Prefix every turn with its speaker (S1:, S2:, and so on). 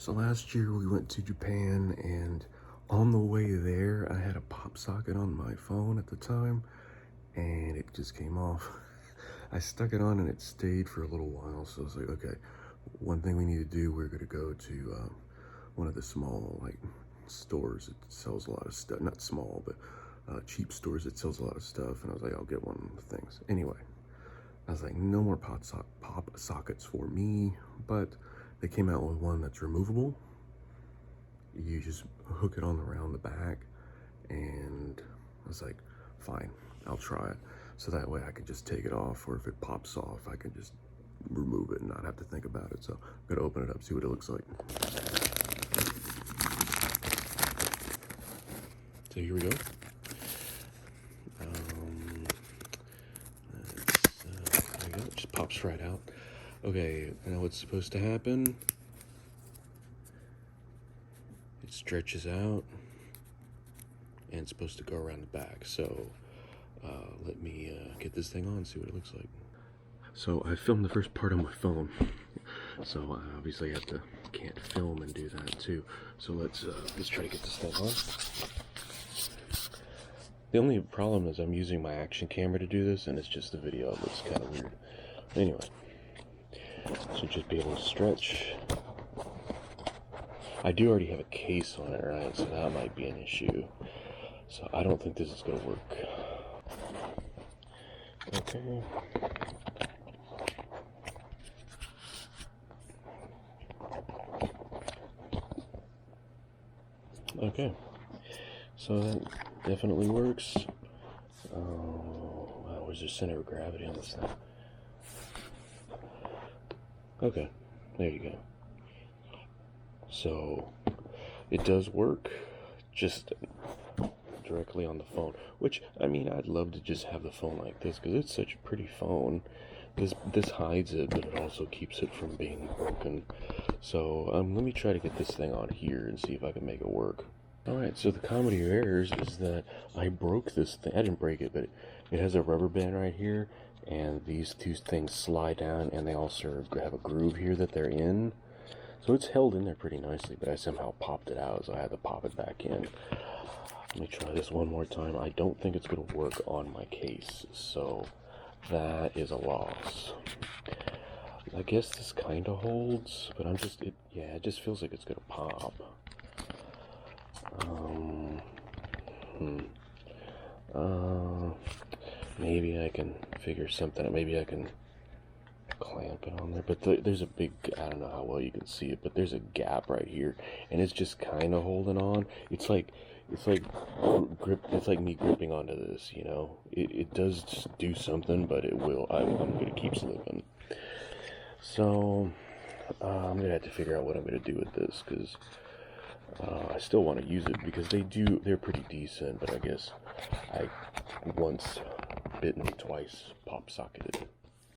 S1: So last year we went to Japan, and on the way there I had a pop socket on my phone at the time, and it just came off. I stuck it on and it stayed for a little while, so I was like, okay, one thing we need to do, we're gonna go to one of the small stores that sells a lot of stuff. Not small, but cheap stores that sells a lot of stuff. And I was like, I'll get one of the things. Anyway, I was like, no more pop sockets for me, but they came out with one that's removable. You just hook it on around the back, and I was like, fine, I'll try it. So that way I can just take it off, or if it pops off, I can just remove it and not have to think about it. So I'm gonna open it up, see what it looks like. So here we go. There we go, it just pops right out. Okay, now what's supposed to happen? It stretches out, and it's supposed to go around the back. So let me get this thing on, see what it looks like. So I filmed the first part on my phone, so obviously can't film and do that too. So let's try to get this thing on. The only problem is I'm using my action camera to do this, and it's just the video. It looks kind of weird. Anyway, so just be able to stretch. I do already have a case on it, right? So that might be an issue. So I don't think this is going to work. Okay. Okay. So that definitely works. Oh, wow, where's the center of gravity on this thing? Okay, there you go. So it does work, just directly on the phone, which, I mean, I'd love to just have the phone like this because it's such a pretty phone. This hides it, but it also keeps it from being broken. So let me try to get this thing on here and see if I can make it work. Alright, so the comedy of errors is that I broke this thing. I didn't break it, but it has a rubber band right here, and these two things slide down, and they also have a groove here that they're in. So it's held in there pretty nicely, but I somehow popped it out, so I had to pop it back in. Let me try this one more time. I don't think it's going to work on my case, so that is a loss. I guess this kind of holds, but it just feels like it's going to pop. Maybe I can figure something out. Maybe I can clamp it on there, but there's a big, I don't know how well you can see it, but there's a gap right here, and it's just kind of holding on. It's like me gripping onto this, you know. It does do something, but it will. I'm gonna keep slipping. So I'm gonna have to figure out what I'm gonna do with this, because I still want to use it because they're pretty decent, but I guess I once bitten, twice pop socketed.